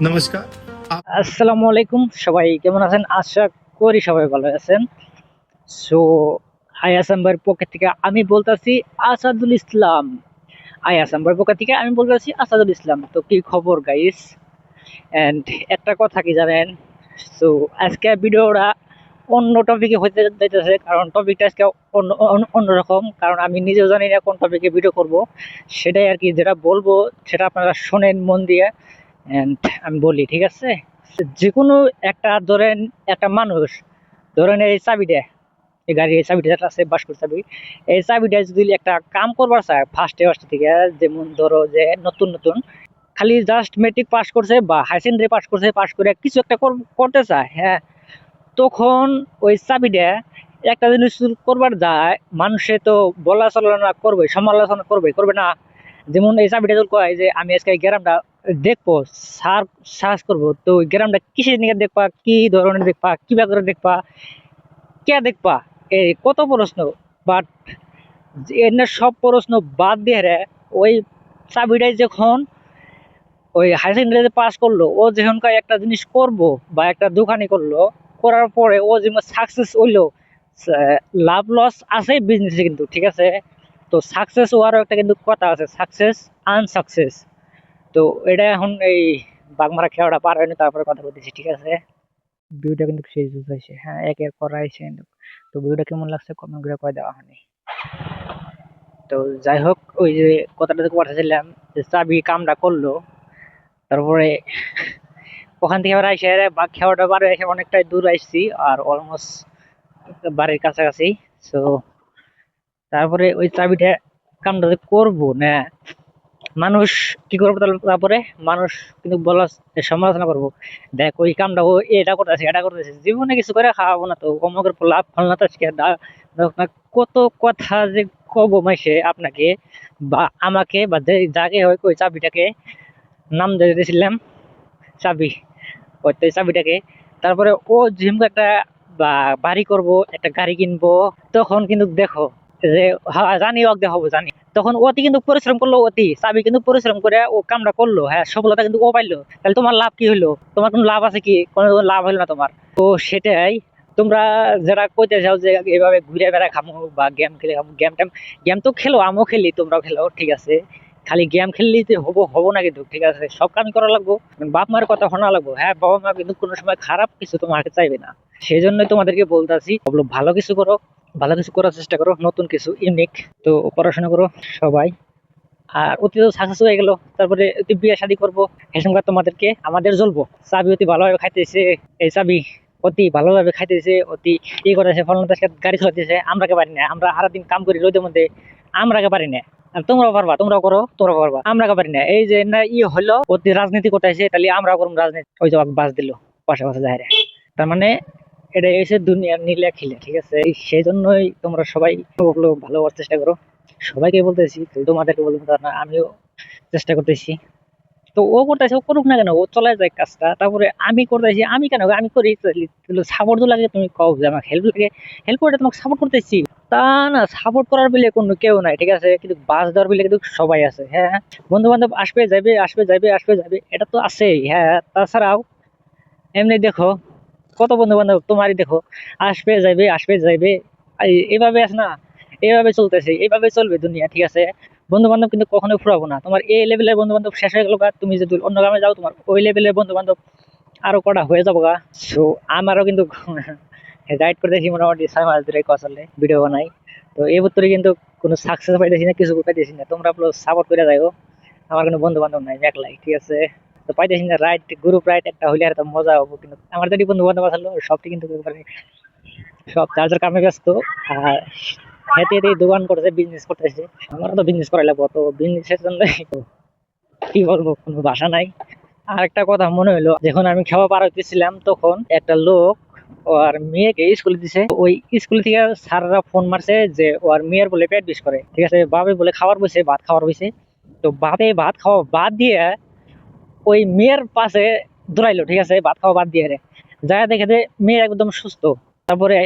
নমস্কার। আসসালামু আলাইকুম, সবাই কেমন আছেন? আশা করি সবাই ভালো আছেন। সো আয়াসাম ভাইয়ের পক্ষ থেকে আমি বলতেছি আসাদুল ইসলাম। আয়াসাম ভাইয়ের পক্ষ থেকে আমি বলতেছি আসাদুল ইসলাম। তো কি খবর গাইস? এন্ড একটা কথা কি জানেন? সো আজকে ভিডিওটা অন্য টপিকে হতে যাইতেছে, কারণ টপিকটা আজকে অন্যরকম। কারণ আমি নিজেও জানি না কোন টপিকে ভিডিও করব। সেটাই আর কি, যেটা বলবো সেটা আপনারা শোনেন মন দিয়ে। এন্ড আমি বলি, ঠিক আছে? যেকোনো একটা ধরেন, একটা মানুষ ধরেন এই চাবিটা, এই গাড়ির এই চাবিটা যেটা আছে বাস্কুর চাবি, এই চাবিটা যদি একটা কাম করবার চায় ফার্স্টে ফার্স্ট থেকে, যেমন ধরো যে নতুন নতুন খালি জাস্ট মেট্রিক পাস করছে বা হাই সেকেন্ডারি পাস করছে, পাস করে কিছু একটা করতে চায়, হ্যাঁ, তখন ওই চাবিটা একটা জিনিস করবার যায়, মানুষে তো বলা চলনা করবে, সমালোচনা করবে, করবে না? যেমন এই চাবিটা যদি কয় যে আমি আজকে এই গ্রামটা দেখবো, সার্চ করবো, তো ওই গ্রামটা কিসের নিয়ে দেখবা, কি ধরনের দেখবা, কিভাবে করে দেখবা, কে দেখবা, এই কত প্রশ্ন। বাট এর সব প্রশ্ন বাদ দিয়ে রে, ওই চাবিটাই যখন ওই হাই সেকেন্ডারি পাস করলো, ও যখন কয় একটা জিনিস করব বা একটা দোকানি করলো, করার পরে ও যেমন সাকসেস হইলো, লাভ লস আছে বিজনেসে কিন্তু, ঠিক আছে? তো সাকসেস হওয়ারও একটা কিন্তু কথা আছে, সাকসেস আনসাকসেস। তো এটা এখন এই বাগমারা খেলাটা পার হয়নি, তারপরে কথা বলতেছি, ঠিক আছে? ভিডিওটা কিন্তু শেষ হয়েছে, হ্যাঁ, একের পর আইছে। তো ভিডিওটা কেমন লাগছে কমেন্ট করে কয়ে দেওয়া হয়নি। তো যাই হোক, ওই যে কথাটা থেকে পাঠাচ্ছিলাম, যে চাবি কামটা করলো, তারপরে ওখান থেকে আবার আইসে বা খেওয়াটা বাড়ি এসে অনেকটাই দূর আসছি, আর অলমোস্ট বাড়ির কাছাকাছি। তো তারপরে ওই চাবিটা কামটা যে করবো না, মানুষ কি করবো তারপরে মানুষ কিন্তু বলার সমালোচনা করবো, দেখ ওই কামটা ও এটা করতেছে, এটা করতেছে, জীবনে কিছু করে খাওয়াবো না তো, অমকের লাভ ফল না তো আজকে কত কথা যে কব মাইসে আপনাকে বা আমাকে বা যাকে হয় ওই চাবিটাকে নাম দিয়ে দিয়েছিলাম চাবি, ওই তো এই চাবিটাকে। তারপরে ও যেহেতু একটা বা বাড়ি করব, একটা গাড়ি কিনবো, তখন কিন্তু দেখো যে, হ্যাঁ জানি ওকে দেখাবো জানি, তখন অতি কিন্তু পরিশ্রম করলো, অতি চাবি কিন্তু পরিশ্রম করে ও কামটা করলো, হ্যাঁ, সফলতা কিন্তু ও পাইলো। তাহলে তোমার লাভ কি হইলো? তোমার কোনো লাভ আছে কি? কোনো লাভ হইলো না তোমার। তো সেটাই, তোমরা যারা কইতে চাও যে এভাবে ঘুরে বেড়া খামো বা গেম খেলে খামো, গেম তো খেলো, আমিও খেলি, তোমরাও খেলো, ঠিক আছে? খালি গেম খেললেই যে হবো হবো না কিন্তু, ঠিক আছে? সব কাম করা লাগবো, বাপ মার কথা শোনা লাগবো। হ্যাঁ, বাবা মা কিন্তু কোনো সময় খারাপ কিছু তোমাকে চাইবে না। সেই জন্যই তোমাদেরকে বলতেছি, ভালো কিছু করো, ভালো কিছু করার চেষ্টা করো, নতুন কিছু ইউনিক। তো পড়াশোনা করো সবাই। আর অতি তো সাকসেস হয়ে গেল, তারপরে অতি বিয়ে শাদী করবো, এই সময় তোমাদেরকে আমাদের জ্বলবো। চাবি অতি ভালোভাবে খাইতেছে, এই চাবি অতি ভালোভাবে খাইতেছে, অতি ই করেছে, ফলনতার সাথে গাড়ি চালাতেছে, আমরা কে পারি না? আমরা সারাদিন কাম করি রোদের মধ্যে, আমরা কে পারি না? আর তোমরাও পারবা, তোমরাও করো, তোমরাও পারবা, আমরা কে পারি না? এই যে না ই হলো, অতি রাজনীতি করতেছে, তাহলে আমরাও করুন রাজনীতি। ওই জবাব বাস দিল পাশাপাশি যাই, তার মানে এটা এসে দুনিয়ার নীলা খিলা, ঠিক আছে? সেই জন্যই তোমরা সবাই ওগুলো ভালো হওয়ার চেষ্টা করো। সবাইকে বলতেছি, তোমাদেরকে বলবো না, আমিও চেষ্টা করতেছি। তো ও করতেছে, ও করুক না কেন, ও চলে যায় কাজটা। তারপরে আমি করতেছি, আমি কেন, আমি করি, সাপোর্ট তো লাগে। তুমি কও যে আমাকে হেল্প লাগে, হেল্প করে তোমাকে সাপোর্ট করতেছি, তা না? সাপোর্ট করার বলে কোনো কেউ নাই, ঠিক আছে? কিন্তু বাস দেওয়ার বলে কিন্তু সবাই আছে, হ্যাঁ। বন্ধু বান্ধব আসবে যাবে, আসবে যাবে, আসবে যাবে, এটা তো আছেই, হ্যাঁ। তাছাড়াও এমনি দেখো, কত বন্ধু বান্ধব তোমারই দেখো, আসবে যাইবে, আসবে যাইবে, এইভাবে আছে না? এইভাবে চলতেছে, এইভাবে চলবে দুনিয়া, ঠিক আছে? বন্ধু বান্ধব কিন্তু কখনো ফুরাবো না। তোমার এই লেভেলের বন্ধু বান্ধব শেষ হয়ে গেল গা, তুমি যদি অন্য গ্রামে যাও, তোমার ওই লেভেলের বন্ধু বান্ধব আরো কটা হয়ে যাবো গা। সো আমারও কিন্তু গাইড করতেছি মোটামুটি 6 মাস ধরে কসলে ভিডিও বানাই। তো এই বছরে কিন্তু কোনো সাকসেস পাইতেছি না, কিছু পাইতেছি না। তোমরা সাপোর্ট করে যাও, আমার কোনো বন্ধু বান্ধব নাই, একলাই, ঠিক আছে? তো পাইতেছি না রাইট গ্রুপ, রাইট একটা হইলে আর তো মজা হবো। কিন্তু আমার যদি বন্ধু বান্ধব আসলো, সবটি কিন্তু একেবারে সব যার যার কামে ব্যস্ত। আর হেঁটে হেঁটে দোকান করতেছে, বিজনেস করতেছে, আমারও তো বিজনেস করাই লাগবো। তো বিজনেসের জন্য কি বলবো, কোনো ভাষা নাই। আর একটা কথা মনে হলো, যখন আমি খাওয়া পার হইতেছিলাম, তখন একটা লোক ওর মেয়েকে স্কুলে দিছে। ওই স্কুল থেকে স্যাররা ফোন মারছে যে ওর মেয়ের বলে পেট বিষ করে, ঠিক আছে? বাপে বলে খাবার বসে, ভাত খাওয়ার বসে। তো বাপে ভাত খাওয়া বাদ দিয়ে ওই মেয়ের পাশে দৌড়াইলো, ঠিক আছে? ভাত খাওয়া বাদ দিয়ে যায়, দেখে যে মেয়ে একদম সুস্থ। তারপরে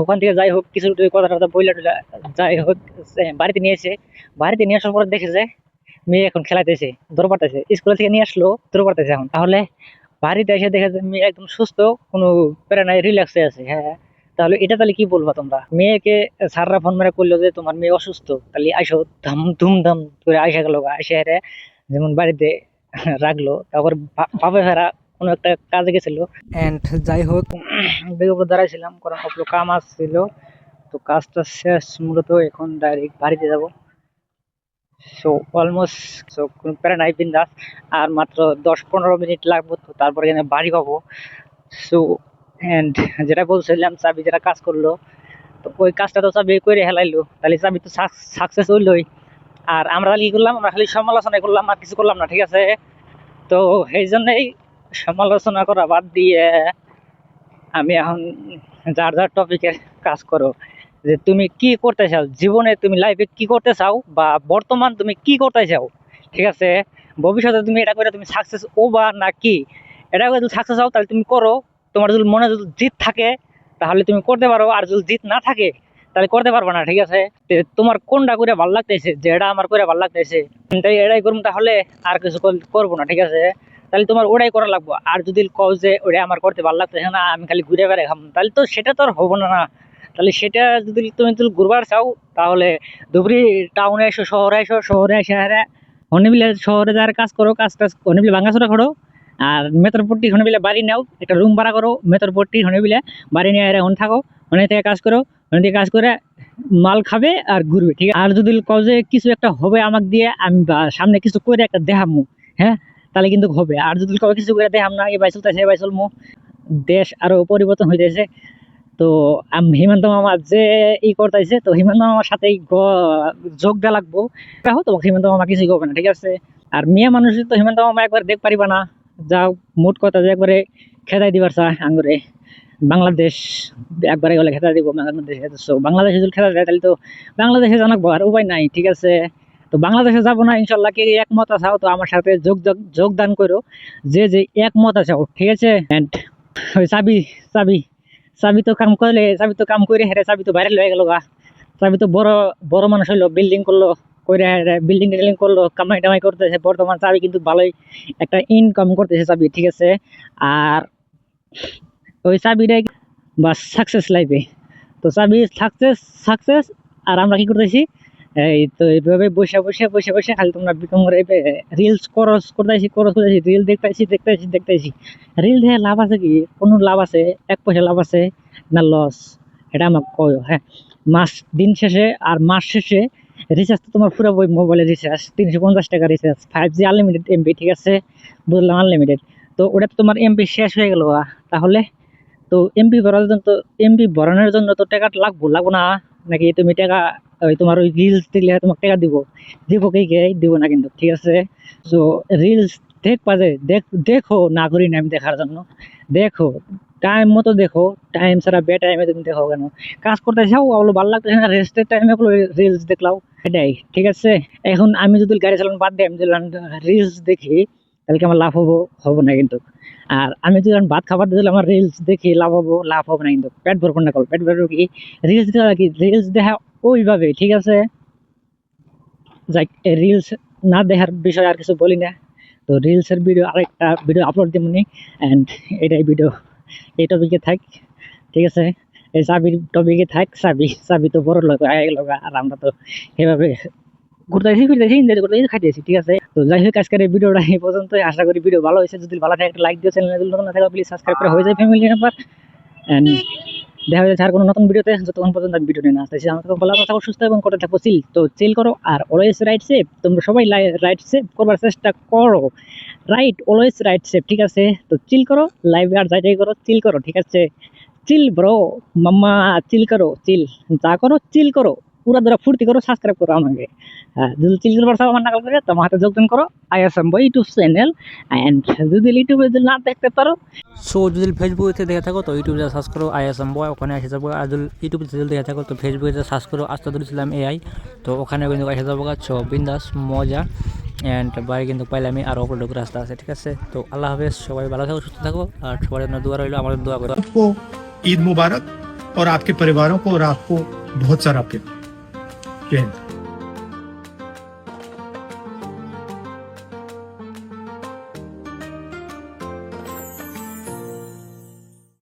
ওখান থেকে যাই হোক কিছু কথা টথা বইলা টইলা যাই হোক, বাড়িতে নিয়ে এসে, বাড়িতে নিয়ে আসার পরে দেখে যে মেয়ে এখন খেলাইতেছে, দৌড় পারতেছে, স্কুল থেকে নিয়ে আসলো দৌড় পারতেছে এখন। তাহলে বাড়িতে এসে দেখে যে মেয়ে একদম সুস্থ, কোনো প্যারা নাই, রিল্যাক্সে আছে। হ্যাঁ, তাহলে এটা তাহলে কি বলবা তোমরা? মেয়েকে স্যাররা ফোন মেরে করলো যে তোমার মেয়ে অসুস্থ, তাহলে আইসো ধুমধাম করে আইসা গেল, আইসা হেরে যেমন বাড়িতে রাখলো, তারপর ভাবে ফেরা কোনো একটা কাজে গেছিল। এন্ড যাই হোক, বেগপুর দাঁড়াইছিলাম কারণ অপলো কাম আসছিল, তো কাজটা শেষ মূলত, এখন ডাইরেক্ট বাড়িতে যাব। সো অলমোস্ট, সো কোনো প্যারা নাই, বিন্দাস। আর মাত্র 10-15 মিনিট লাগবে, তো তারপরে এখানে বাড়ি পাবো। সো এন্ড যেটা বলছিলাম, চাবি যেটা কাজ করলো, তো ওই কাজটা তো চাবি করে হেলাইলো, তাহলে চাবি তো সাকসেস হইলোই। আর আমরা কি করলাম? আমরা খালি সমালোচনা করলাম, আর কিছু করলাম না, ঠিক আছে? তো এই জন্যই সমালোচনা করা বাদ দিয়ে আমি এখন যার যার টপিকের কাজ করো, যে তুমি কি করতে চাও জীবনে, তুমি লাইফে কি করতে চাও, বা বর্তমান তুমি কি করতে চাও, ঠিক আছে? ভবিষ্যতে তুমি এটা করে তুমি সাকসেস ও বা না কি, এটা করে তুমি সাকসেস হও তাহলে তুমি করো। তোমার যদি মনে যদি জিত থাকে তাহলে তুমি করতে পারো, আর যদি জিত না থাকে তাহলে করতে পারবে না, ঠিক আছে? তোমার কোনটা করে ভালো লাগতেছে, যে এটা আমার করে ভালো লাগতেছে এটাই করবো, তাহলে আর কিছু করবো না, ঠিক আছে? তাহলে তোমার ওটাই করা লাগবো। আর যদি কও যে ওটা আমার করতে ভালো লাগতেছে না, আমি খালি ঘুরে বেড়াই খাম, তাহলে তো সেটা তো আর হবো না। তাহলে সেটা যদি তুমি ঘুরবার চাও, তাহলে ধুবড়ি টাউনে এসো, শহরে এসে হনিবিলে শহরে যার কাজ করো, কাজ হনিবিলে ভাঙাচোরা করো। আর মেতরপট্টি হনিবিলে বাড়ি নাও, একটা রুম ভাড়া করো মেতরপট্টি হনিবিলে, বাড়ি নিয়ে এখন থাকো, হনি থেকে কাজ করো, হনি থেকে কাজ করে মাল খাবে আর ঘুরবে, ঠিক আছে? আর যদি কও যে কিছু একটা হবে আমাকে দিয়ে, আমি সামনে কিছু করে একটা দেখামু, হ্যাঁ, তাহলে কিন্তু হবে। আর যদি কবে কিছু করে দেখাম না, এবার চলতেছে এবার চলমু, দেশ আরো পরিবর্তন হইতেছে। তো হিমন্ত মামা যে করতেছে, তো হিমন্ত মামার সাথে যোগ দেওয়া লাগবো, তো হিমন্ত মামা কিছুই করবে না, ঠিক আছে? আর মেয়ে মানুষ তো হিমন্ত মামা একবার দেখ পারিবা না, যা মোট কথা যে একবারে খেদাই দিবার চায় আঙ্গুরে বাংলাদেশ, একবারে গেলে খেদা দিব বাংলাদেশে। তো বাংলাদেশে যদি খেদা দেয় তাহলে তো বাংলাদেশে জানাবো, আর উপায় নাই, ঠিক আছে? তো বাংলাদেশে যাবো না ইনশাল্লাহ। কে একমত আছাও তো আমার সাথে যোগদান করো, যে একমত আছাও, ঠিক আছে? এন্ড ওই চাবি চাবি চাবি তো কাম করলে, চাবি তো কাম করে হেরে, চাবি তো বাইরে লয়ে গেল গা। চাবি তো বড় বড় মানুষ হইলো, বিল্ডিং করলো, করে বিল্ডিং টিল্ডিং করলো, কামাই টামাই করতেছে বর্তমান। চাবি কিন্তু ভালোই একটা ইনকাম করতেছে চাবি, ঠিক আছে? আর ওই চাবিটাই বা সাকসেস লাইফে, তো চাবি সাকসেস। আর আমরা কি করতেছি? এই তো এইভাবে বসে খালি তোমরা বিকম করে রিলস করতেছি, রিল দেখতেছি। রিল দেখে লাভ আছে কি? কোনো লাভ আছে? 1 পয়সা লাভ আছে না লস? এটা আমাকে কয়। হ্যাঁ, দিন শেষে আর মাস শেষে রিচার্জ তো তোমার পুরো মোবাইলের রিচার্জ 350 টাকা রিচার্জ, 5G আনলিমিটেড এমবি, ঠিক আছে? বুঝলাম আনলিমিটেড। তো ওটা তো তোমার এমবি শেষ হয়ে গেল, তাহলে তো এমবি ভরানোর জন্য তো টাকা লাগবো না? নাকি তুমি টাকা ওই তোমার ওই রিলস দেখলে তোমাকে টাকা দিব কে দিব না কিন্তু, ঠিক আছে? তো রিলস দেখবা যে দেখো, না করি না আমি দেখার জন্য, দেখো টাইম মতো দেখো, টাইম ছাড়া বে টাইমে তুমি দেখো কেন? কাজ করতে চাও ওগুলো ভালো লাগতেছে না, রেস্টের টাইমে ওগুলো রিলস দেখলাও, এটাই, ঠিক আছে? এখন আমি যদি গাড়ি চালানো বাদ দিই, আমি যদি রিলস দেখি, তাহলে কি আমার লাভ হবো না কিন্তু। আর আমি যদি ভাত খাবার দিলে আমার রিলস দেখি লাভ হবে না কিন্তু। পেট ভরবো না, পেট ভরবো কি? রিলস দেখা কি? রিলস দেখা ওইভাবে, ঠিক আছে? যাই, রিলস না দেখার বিষয় আর কিছু বলি না। তো রিলসের ভিডিও আরেকটা ভিডিও আপলোড দিবনি, অ্যান্ড এটাই ভিডিও, এই টপিকে থাক, ঠিক আছে? এই চাবির টপিকে থাক। চাবি তো বড় লোক হয়ে গেল, আর আমরা তো এভাবে ঘুরতেছি ফিরতেছি এনজয় করতেছি খাইতেছি, ঠিক আছে? তো যাই হোক, আজকের এই ভিডিওটা এই পর্যন্ত। আশা করি ভিডিও ভালো হয়েছে। যদি ভালো থাকে একটা লাইক দিও, চ্যানেলে যদি নতুন না থাকে প্লিজ সাবস্ক্রাইব করে হয়ে যায় ফ্যামিলি মেম্বার। এন্ড দেখা যাচ্ছে আর কোনো নতুন ভিডিওতে, যতক্ষণ পর্যন্ত আমি ভিডিও নিয়ে না আসতেছি। আমাকে ভালো থাকো, সুস্থ এবং করতে থাকো চিল। তো চিল করো, আর অলওয়েজ রাইট সেফ। তোমরা সবাই রাইট সেফ করবার চেষ্টা করো, রাইট, অলওয়েজ রাইট সেফ, ঠিক আছে? তো চিল করো, লাইভে আর যাই করো, চিল করো, ঠিক আছে? চিল ব্রো, মাম্মা, চিল করো, চিল যা করো চিল করো, পুরা ধরা ফুর্তি করো, সাবস্ক্রাইব করো আমাকে। হ্যাঁ, যদি চিল করবার চাও আমার নাকাল করে, তোমার হাতে যোগদান করো ISM boy YouTube channel. And যদি ইউটিউবে যদি না দেখতে পারো, সো যদি ফেসবুকে দেখে থাকো তো ইউটিউবে সার্চ করো আইএসএম বয়, ওখানে এসে যাবো। আর যদি ইউটিউবে যদি দেখে থাকো তো ফেসবুকে সার্চ করো আস্তাদুল ইসলাম এআই, তো ওখানে কিন্তু এসে যাবো। সো বিন্দাস মজা, অ্যান্ড বাড়ি কিন্তু পাইলামই, আর আপলোড রাস্তা আছে, ঠিক আছে? তো আল্লাহ হাফেজ, সবাই ভালো থাকো, সুস্থ থাকো, আর সবার জন্য দোয়া রইলো, আমাদের দোয়া করো। आपको ईद मुबारक और आपके परिवारों को और आपको बहुत सारा प्यार। जय हिंद।